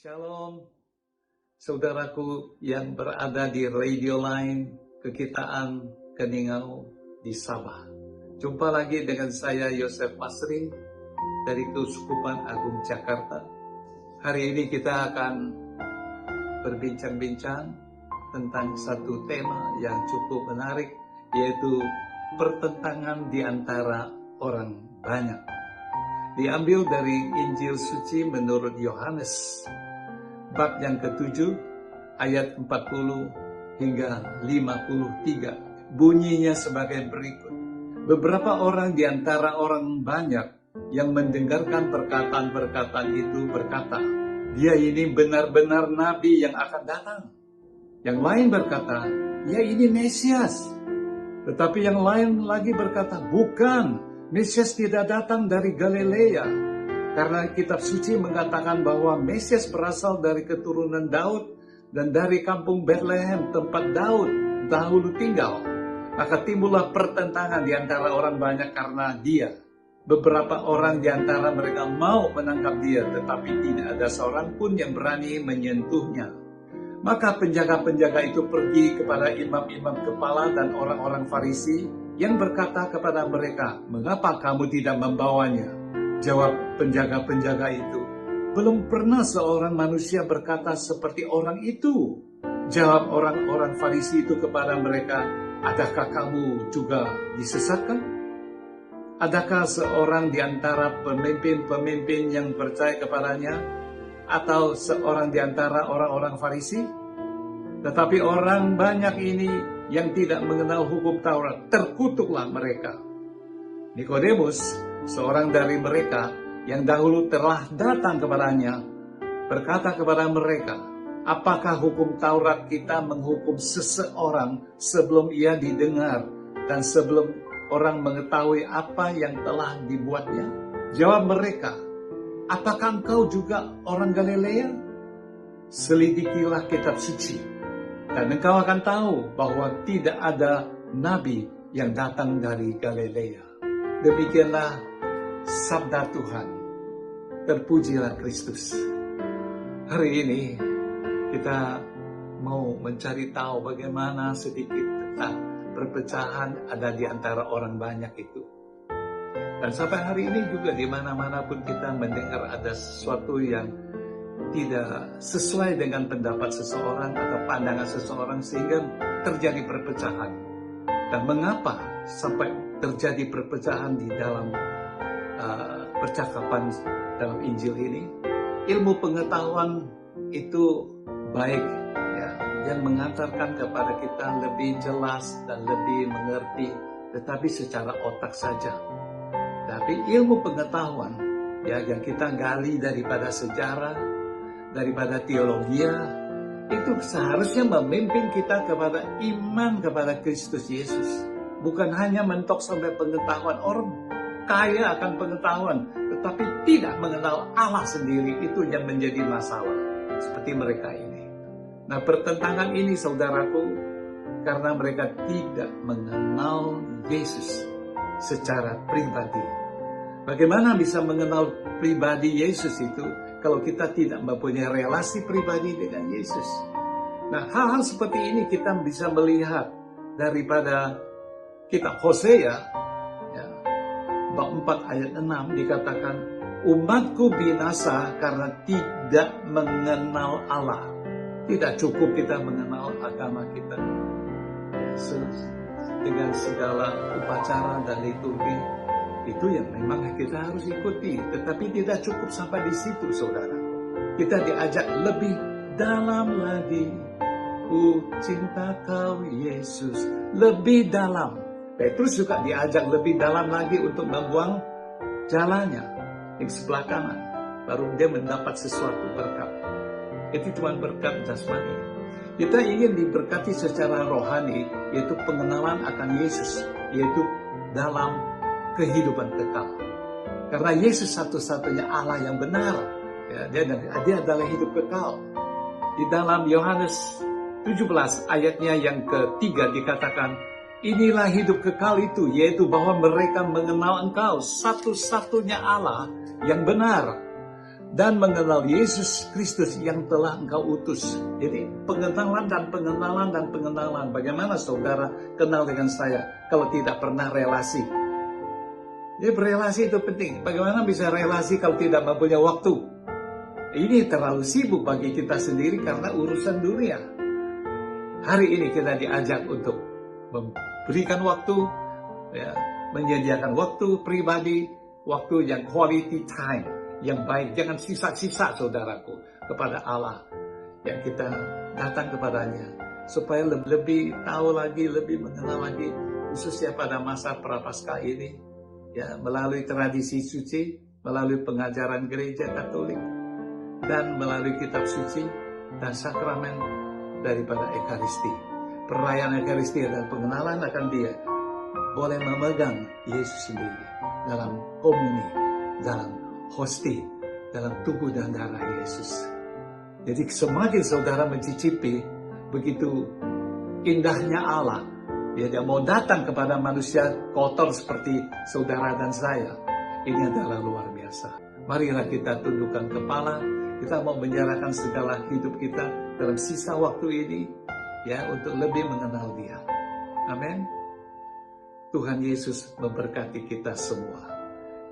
Shalom, saudaraku yang berada di radio line Kekitaan Keningau di Sabah. Jumpa lagi dengan saya Yosef Masri dari Keuskupan Agung Jakarta. Hari ini kita akan berbincang-bincang tentang satu tema yang cukup menarik, yaitu pertentangan di antara orang banyak. Diambil dari Injil Suci menurut Yohanes, bab yang ke-7, ayat 40 hingga 53. Bunyinya sebagai berikut. Beberapa orang di antara orang banyak yang mendengarkan perkataan-perkataan itu berkata, "Dia ini benar-benar nabi yang akan datang." Yang lain berkata, "Ya, ini Mesias." Tetapi yang lain lagi berkata, "Bukan, Mesias tidak datang dari Galilea." Karena kitab suci mengatakan bahwa Mesias berasal dari keturunan Daud dan dari kampung Bethlehem, tempat Daud dahulu tinggal. Maka timbullah pertentangan di antara orang banyak karena dia. Beberapa orang di antara mereka mau menangkap dia, tetapi tidak ada seorang pun yang berani menyentuhnya. Maka penjaga-penjaga itu pergi kepada imam-imam kepala dan orang-orang Farisi yang berkata kepada mereka, "Mengapa kamu tidak membawanya?" Jawab penjaga-penjaga itu, "Belum pernah seorang manusia berkata seperti orang itu." Jawab orang-orang Farisi itu kepada mereka, "Adakah kamu juga disesatkan? Adakah seorang di antara pemimpin-pemimpin yang percaya kepadanya, atau seorang di antara orang-orang Farisi? Tetapi orang banyak ini yang tidak mengenal hukum Taurat, terkutuklah mereka." Nikodemus, seorang dari mereka yang dahulu telah datang kepadanya, berkata kepada mereka, "Apakah hukum Taurat kita menghukum seseorang sebelum ia didengar dan sebelum orang mengetahui apa yang telah dibuatnya?" Jawab mereka, "Apakah engkau juga orang Galilea? Selidikilah kitab suci, dan engkau akan tahu bahwa tidak ada nabi yang datang dari Galilea." Demikianlah sabda Tuhan. Terpujilah Kristus. Hari ini kita mau mencari tahu bagaimana sedikit tentang perpecahan ada di antara orang banyak itu. Dan sampai hari ini juga di mana-mana pun kita mendengar ada sesuatu yang tidak sesuai dengan pendapat seseorang atau pandangan seseorang sehingga terjadi perpecahan. Dan mengapa sampai terjadi perpecahan di dalam percakapan dalam Injil ini? Ilmu pengetahuan itu baik, ya, yang mengantarkan kepada kita lebih jelas dan lebih mengerti, tetapi secara otak saja. Tapi ilmu pengetahuan, ya, yang kita gali daripada sejarah, daripada teologi, itu seharusnya memimpin kita kepada iman kepada Kristus Yesus. Bukan hanya mentok sampai pengetahuan. Orang kaya akan pengetahuan, tetapi tidak mengenal Allah sendiri, itu yang menjadi masalah. Seperti mereka ini. Nah, pertentangan ini, saudaraku, karena mereka tidak mengenal Yesus secara pribadi. Bagaimana bisa mengenal pribadi Yesus itu kalau kita tidak mempunyai relasi pribadi dengan Yesus? Nah, hal-hal seperti ini kita bisa melihat daripada kitab Hosea, ya, bab 4 ayat 6 dikatakan, "Umatku binasa karena tidak mengenal Allah." Tidak cukup kita mengenal agama kita dengan segala upacara dan liturgi. Itu yang memang kita harus ikuti. Tetapi tidak cukup sampai di situ, saudara. Kita diajak lebih dalam lagi. "Ku cinta kau Yesus." Lebih dalam. Petrus juga diajak lebih dalam lagi untuk membuang jalannya di sebelah kanan. Baru dia mendapat sesuatu berkat. Itu cuma berkat jasmani. Kita ingin diberkati secara rohani, yaitu pengenalan akan Yesus, yaitu dalam kehidupan kekal. Karena Yesus satu-satunya Allah yang benar. Ya, dia adalah hidup kekal. Di dalam Yohanes 17 ayatnya yang ketiga dikatakan, "Inilah hidup kekal itu, yaitu bahwa mereka mengenal Engkau, satu-satunya Allah yang benar, dan mengenal Yesus Kristus yang telah Engkau utus. Jadi pengenalan dan pengenalan dan pengenalan. Bagaimana saudara kenal dengan saya kalau tidak pernah relasi? Jadi relasi itu penting. Bagaimana bisa relasi kalau tidak mempunyai waktu? Ini terlalu sibuk bagi kita sendiri karena urusan dunia. Hari ini kita diajak untuk memberikan waktu, ya, menyediakan waktu pribadi, waktu yang quality time, yang baik. Jangan sisa-sisa saudaraku kepada Allah, yang kita datang kepadanya supaya lebih tahu lagi, lebih mengenal lagi, khususnya pada masa Prapaskah ini, ya, melalui tradisi suci, melalui pengajaran gereja Katolik, dan melalui kitab suci dan sakramen daripada Ekaristi. Perayaan Ekaristi adalah pengenalan akan Dia, boleh memegang Yesus sendiri dalam komuni, dalam hosti, dalam tubuh dan darah Yesus. Jadi semakin saudara mencicipi begitu indahnya Allah, Dia mau datang kepada manusia kotor seperti saudara dan saya. Ini adalah luar biasa. Marilah kita tundukkan kepala. Kita mau menyerahkan segala hidup kita dalam sisa waktu ini, ya, untuk lebih mengenal Dia. Amin. Tuhan Yesus memberkati kita semua.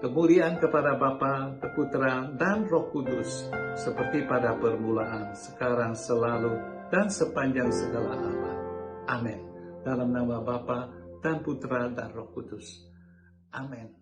Kemuliaan kepada Bapa, Putra, dan Roh Kudus, seperti pada permulaan, sekarang, selalu, dan sepanjang segala abad. Amin. Dalam nama Bapa dan Putra dan Roh Kudus. Amin.